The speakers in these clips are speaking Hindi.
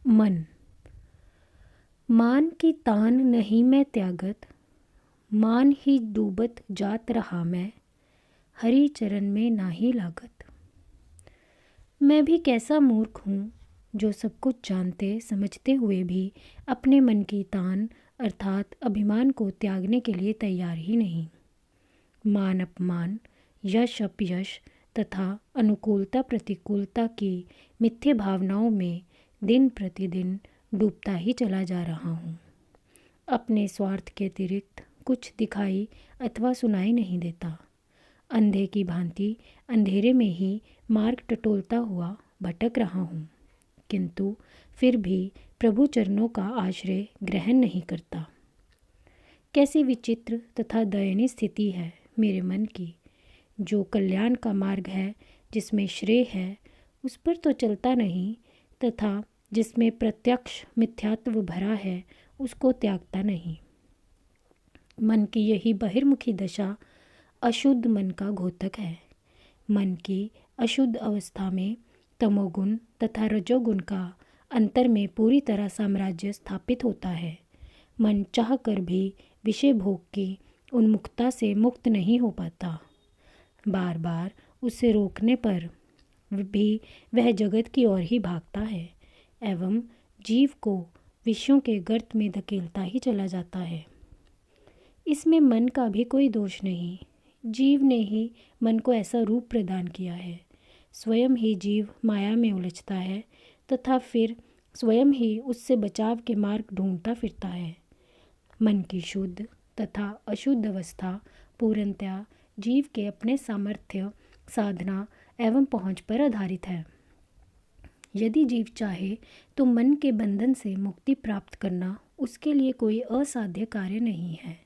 मन। मान की तान नहीं मैं त्यागत, मान ही डूबत जात रहा मैं, हरि चरण में नाही लागत। मैं भी कैसा मूर्ख हूँ जो सब कुछ जानते समझते हुए भी अपने मन की तान अर्थात अभिमान को त्यागने के लिए तैयार ही नहीं। मान अपमान, यश अपयश तथा अनुकूलता प्रतिकूलता की मिथ्य भावनाओं में दिन प्रतिदिन डूबता ही चला जा रहा हूँ। अपने स्वार्थ के अतिरिक्त कुछ दिखाई अथवा सुनाई नहीं देता। अंधे की भांति अंधेरे में ही मार्ग टटोलता हुआ भटक रहा हूँ, किंतु फिर भी प्रभु चरणों का आश्रय ग्रहण नहीं करता। कैसी विचित्र तथा दयनीय स्थिति है मेरे मन की। जो कल्याण का मार्ग है, जिसमें श्रेय है, उस पर तो चलता नहीं, तथा जिसमें प्रत्यक्ष मिथ्यात्व भरा है उसको त्यागता नहीं। मन की यही बहिर्मुखी दशा अशुद्ध मन का घोतक है। मन की अशुद्ध अवस्था में तमोगुण तथा रजोगुण का अंतर में पूरी तरह साम्राज्य स्थापित होता है। मन चाह कर भी विषय भोग की उन्मुखता से मुक्त नहीं हो पाता। बार बार उसे रोकने पर भी वह जगत की ओर ही भागता है एवं जीव को विषयों के गर्त में धकेलता ही चला जाता है। इसमें मन का भी कोई दोष नहीं। जीव ने ही मन को ऐसा रूप प्रदान किया है। स्वयं ही जीव माया में उलझता है तथा फिर स्वयं ही उससे बचाव के मार्ग ढूंढता फिरता है। मन की शुद्ध तथा अशुद्ध अवस्था पूर्णतया जीव के अपने सामर्थ्य, साधना एवं पहुँच पर आधारित है। यदि जीव चाहे तो मन के बंधन से मुक्ति प्राप्त करना उसके लिए कोई असाध्य कार्य नहीं है,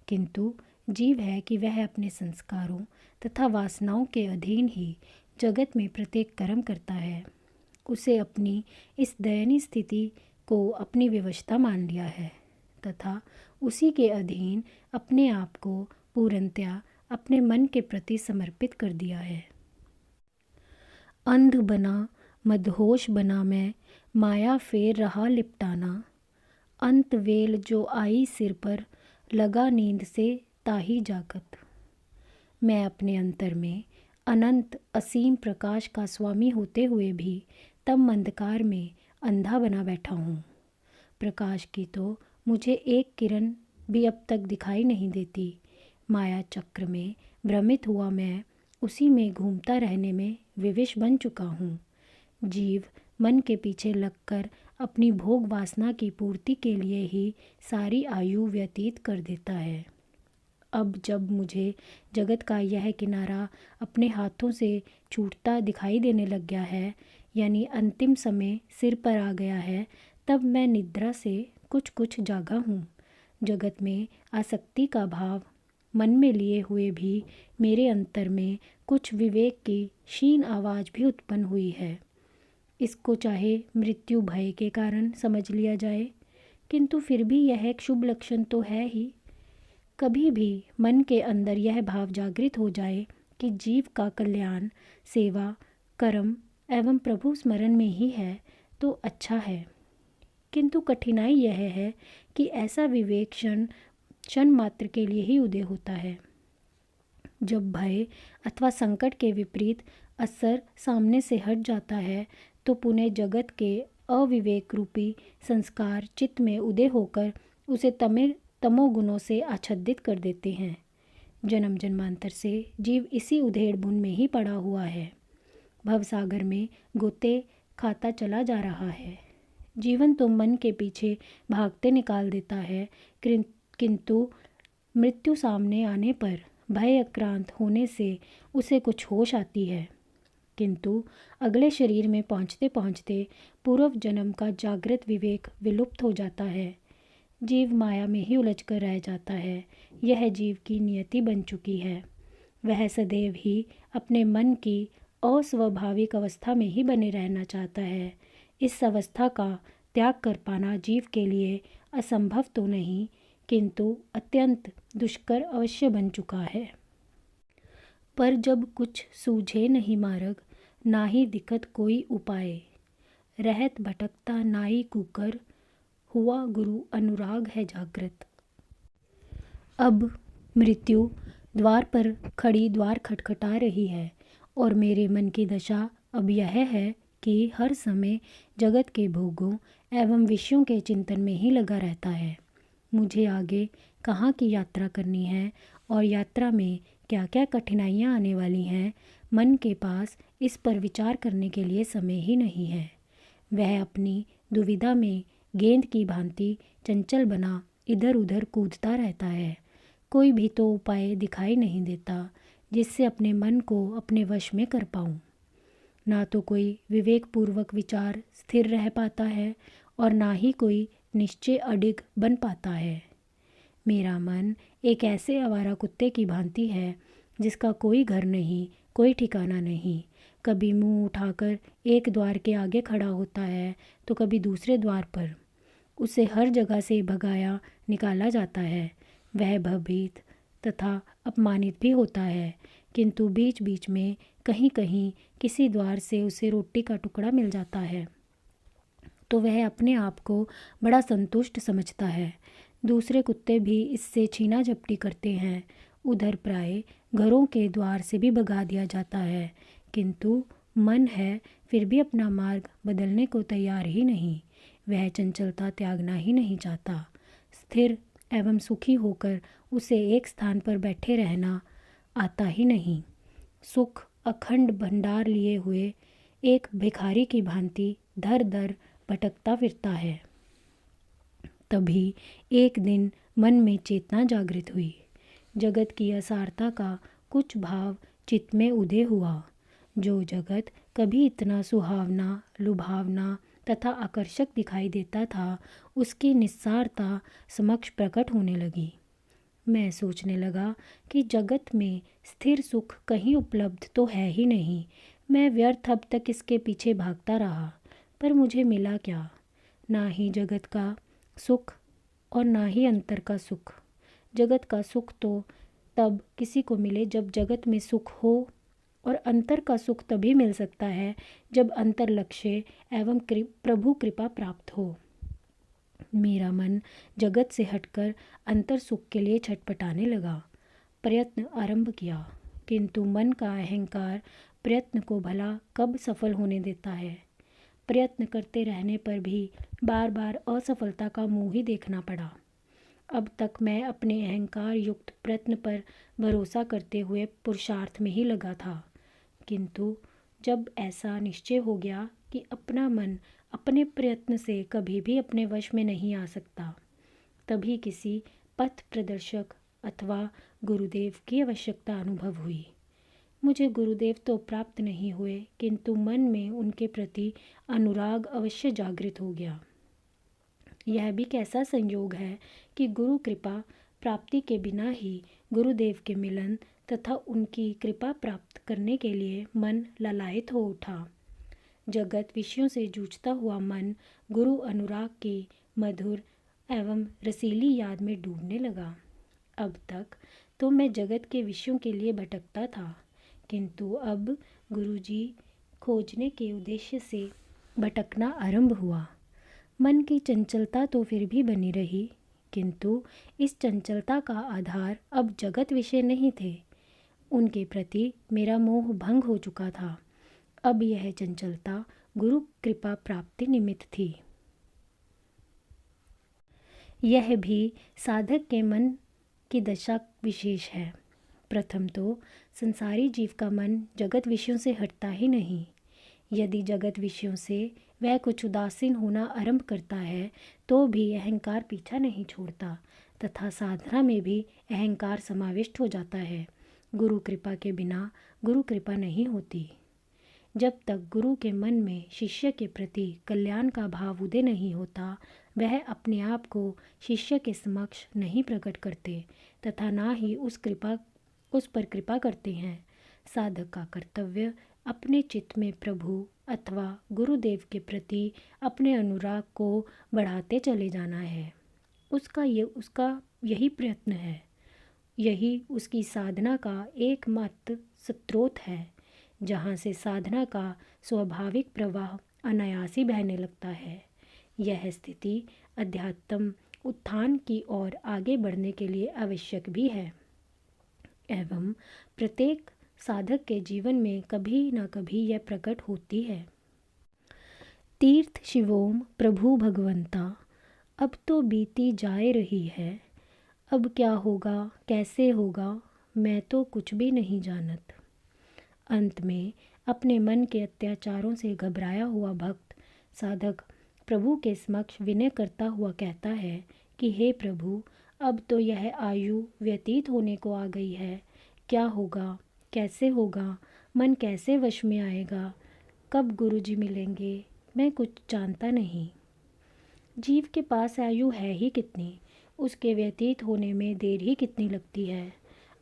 किंतु जीव है कि वह अपने संस्कारों तथा वासनाओं के अधीन ही जगत में प्रत्येक कर्म करता है। उसे अपनी इस दयनीय स्थिति को अपनी विवशता मान लिया है तथा उसी के अधीन अपने आप को पूर्णतया अपने मन के प्रति समर्पित कर दिया है। अंध बना मदहोश बना मैं, माया फेर रहा लिपटाना, अंत वेल जो आई सिर पर, लगा नींद से ताही जागत। मैं अपने अंतर में अनंत असीम प्रकाश का स्वामी होते हुए भी तम अंधकार में अंधा बना बैठा हूँ। प्रकाश की तो मुझे एक किरण भी अब तक दिखाई नहीं देती। माया चक्र में भ्रमित हुआ मैं उसी में घूमता रहने में विवश बन चुका हूँ। जीव मन के पीछे लगकर अपनी भोग वासना की पूर्ति के लिए ही सारी आयु व्यतीत कर देता है। अब जब मुझे जगत का यह किनारा अपने हाथों से छूटता दिखाई देने लग गया है, यानी अंतिम समय सिर पर आ गया है, तब मैं निद्रा से कुछ जागा हूँ। जगत में आसक्ति का भाव मन में लिए हुए भी मेरे अंतर में कुछ विवेक की क्षीण आवाज़ भी उत्पन्न हुई है। इसको चाहे मृत्यु भय के कारण समझ लिया जाए, किंतु फिर भी यह एक शुभ लक्षण तो है ही। कभी भी मन के अंदर यह भाव जागृत हो जाए कि जीव का कल्याण सेवा, कर्म एवं प्रभु स्मरण में ही है तो अच्छा है, किंतु कठिनाई यह है कि ऐसा विवेक क्षण मात्र के लिए ही उदय होता है। जब भय अथवा संकट के विपरीत असर सामने से हट जाता है तो पुनः जगत के अविवेक रूपी संस्कार चित्त में उदय होकर उसे तमोगुणों से आच्छादित कर देते हैं। जन्म जन्मांतर से जीव इसी उधेड़ बुन में ही पड़ा हुआ है। भवसागर में गोते खाता चला जा रहा है। जीवन तो मन के पीछे भागते निकाल देता है, किंतु मृत्यु सामने आने पर भय आक्रांत होने से उसे कुछ होश आती है, किंतु अगले शरीर में पहुँचते पहुँचते पूर्व जन्म का जागृत विवेक विलुप्त हो जाता है। जीव माया में ही उलझकर रह जाता है। यह जीव की नियति बन चुकी है। वह सदैव ही अपने मन की अस्वाभाविक अवस्था में ही बने रहना चाहता है। इस अवस्था का त्याग कर पाना जीव के लिए असंभव तो नहीं, किंतु अत्यंत दुष्कर अवश्य बन चुका है। पर जब कुछ सूझे नहीं मार्ग, ना ही दिखत कोई उपाय, रहत भटकता नाई कुकर, हुआ गुरु अनुराग है जागृत। अब मृत्यु द्वार पर खड़ी द्वार खटखटा रही है और मेरे मन की दशा अब यह है कि हर समय जगत के भोगों एवं विषयों के चिंतन में ही लगा रहता है। मुझे आगे कहाँ की यात्रा करनी है और यात्रा में क्या क्या कठिनाइयाँ आने वाली हैं, मन के पास इस पर विचार करने के लिए समय ही नहीं है। वह अपनी दुविधा में गेंद की भांति चंचल बना इधर उधर कूदता रहता है। कोई भी तो उपाय दिखाई नहीं देता जिससे अपने मन को अपने वश में कर पाऊँ। ना तो कोई विवेकपूर्वक विचार स्थिर रह पाता है और ना ही कोई निश्चय अडिग बन पाता है। मेरा मन एक ऐसे आवारा कुत्ते की भांति है जिसका कोई घर नहीं, कोई ठिकाना नहीं। कभी मुंह उठाकर एक द्वार के आगे खड़ा होता है तो कभी दूसरे द्वार पर। उसे हर जगह से भगाया निकाला जाता है। वह भयभीत तथा अपमानित भी होता है, किंतु बीच बीच में कहीं कहीं किसी द्वार से उसे रोटी का टुकड़ा मिल जाता है तो वह अपने आप को बड़ा संतुष्ट समझता है। दूसरे कुत्ते भी इससे छीना झपटी करते हैं। उधर प्राय घरों के द्वार से भी भगा दिया जाता है, किंतु मन है फिर भी अपना मार्ग बदलने को तैयार ही नहीं। वह चंचलता त्यागना ही नहीं चाहता। स्थिर एवं सुखी होकर उसे एक स्थान पर बैठे रहना आता ही नहीं। सुख अखंड भंडार लिए हुए एक भिखारी की भांति धर धर भटकता फिरता है। तभी एक दिन मन में चेतना जागृत हुई। जगत की असारता का कुछ भाव चित्त में उदय हुआ। जो जगत कभी इतना सुहावना, लुभावना तथा आकर्षक दिखाई देता था, उसकी निस्सारता समक्ष प्रकट होने लगी। मैं सोचने लगा कि जगत में स्थिर सुख कहीं उपलब्ध तो है ही नहीं। मैं व्यर्थ अब तक इसके पीछे भागता रहा, पर मुझे मिला क्या? ना ही जगत का सुख और ना ही अंतर का सुख। जगत का सुख तो तब किसी को मिले जब जगत में सुख हो, और अंतर का सुख तभी मिल सकता है जब अंतर लक्ष्य एवं प्रभु कृपा प्राप्त हो। मेरा मन जगत से हटकर अंतर सुख के लिए छटपटाने लगा। प्रयत्न आरंभ किया, किंतु मन का अहंकार प्रयत्न को भला कब सफल होने देता है। प्रयत्न करते रहने पर भी बार बार असफलता का मुंह ही देखना पड़ा। अब तक मैं अपने अहंकार युक्त प्रयत्न पर भरोसा करते हुए पुरुषार्थ में ही लगा था, किंतु जब ऐसा निश्चय हो गया कि अपना मन अपने प्रयत्न से कभी भी अपने वश में नहीं आ सकता, तभी किसी पथ प्रदर्शक अथवा गुरुदेव की आवश्यकता अनुभव हुई। मुझे गुरुदेव तो प्राप्त नहीं हुए, किंतु मन में उनके प्रति अनुराग अवश्य जागृत हो गया। यह भी कैसा संयोग है कि गुरु कृपा प्राप्ति के बिना ही गुरुदेव के मिलन तथा उनकी कृपा प्राप्त करने के लिए मन ललायत हो उठा। जगत विषयों से जूझता हुआ मन गुरु अनुराग की मधुर एवं रसीली याद में डूबने लगा। अब तक तो मैं जगत के विषयों के लिए भटकता था, किंतु अब गुरुजी खोजने के उद्देश्य से भटकना आरंभ हुआ। मन की चंचलता तो फिर भी बनी रही, किंतु इस चंचलता का आधार अब जगत विषय नहीं थे। उनके प्रति मेरा मोह भंग हो चुका था। अब यह चंचलता गुरु कृपा प्राप्ति निमित्त थी। यह भी साधक के मन की दशा विशेष है। प्रथम तो संसारी जीव का मन जगत विषयों से हटता ही नहीं। यदि जगत विषयों से वह कुछ उदासीन होना आरंभ करता है तो भी अहंकार पीछा नहीं छोड़ता तथा साधना में भी अहंकार समाविष्ट हो जाता है। गुरु कृपा के बिना गुरु कृपा नहीं होती। जब तक गुरु के मन में शिष्य के प्रति कल्याण का भाव उदय नहीं होता, वह अपने आप को शिष्य के समक्ष नहीं प्रकट करते तथा ना ही उस पर कृपा करते हैं। साधक का कर्तव्य अपने चित्त में प्रभु अथवा गुरुदेव के प्रति अपने अनुराग को बढ़ाते चले जाना है। उसका यही प्रयत्न है। यही उसकी साधना का एकमात्र स्रोत है, जहाँ से साधना का स्वाभाविक प्रवाह अनायास ही बहने लगता है। यह स्थिति अध्यात्म उत्थान की ओर आगे बढ़ने के लिए आवश्यक भी है एवं प्रत्येक साधक के जीवन में कभी न कभी यह प्रकट होती है। तीर्थ शिवोम प्रभु भगवंता, अब तो बीती जाए रही है, अब क्या होगा कैसे होगा मैं तो कुछ भी नहीं जानत। अंत में अपने मन के अत्याचारों से घबराया हुआ भक्त साधक प्रभु के समक्ष विनय करता हुआ कहता है कि हे प्रभु, अब तो यह आयु व्यतीत होने को आ गई है, क्या होगा कैसे होगा, मन कैसे वश में आएगा, कब गुरुजी मिलेंगे, मैं कुछ जानता नहीं। जीव के पास आयु है ही कितनी, उसके व्यतीत होने में देर ही कितनी लगती है।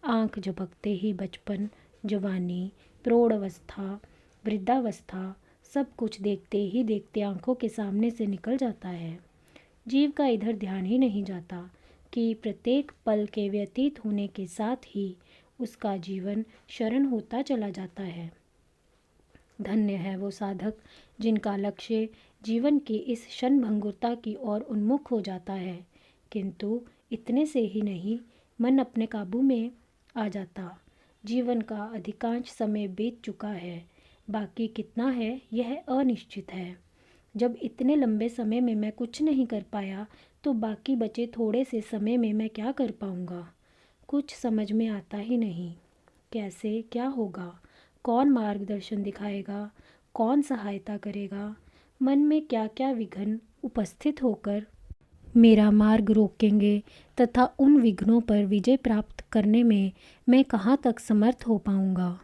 आँख झपकते ही बचपन, जवानी, प्रौढ़ अवस्था, वृद्धावस्था सब कुछ देखते ही देखते आँखों के सामने से निकल जाता है। जीव का इधर ध्यान ही नहीं जाता कि प्रत्येक पल के व्यतीत होने के साथ ही उसका जीवन शरण होता चला जाता है। धन्य है वो साधक जिनका लक्ष्य जीवन की इस क्षणभंगुरता की ओर उन्मुख हो जाता है, किंतु इतने से ही नहीं, मन अपने काबू में आ जाता। जीवन का अधिकांश समय बीत चुका है, बाकी कितना है यह अनिश्चित है। जब इतने लंबे समय में मैं कुछ नहीं कर पाया तो बाकी बचे थोड़े से समय में मैं क्या कर पाऊँगा। कुछ समझ में आता ही नहीं। कैसे क्या होगा, कौन मार्गदर्शन दिखाएगा, कौन सहायता करेगा, मन में क्या क्या विघ्न उपस्थित होकर मेरा मार्ग रोकेंगे तथा उन विघ्नों पर विजय प्राप्त करने में मैं कहाँ तक समर्थ हो पाऊँगा।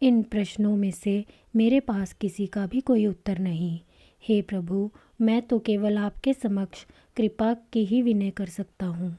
इन प्रश्नों में से मेरे पास किसी का भी कोई उत्तर नहीं। हे प्रभु, मैं तो केवल आपके समक्ष कृपा की ही विनय कर सकता हूँ।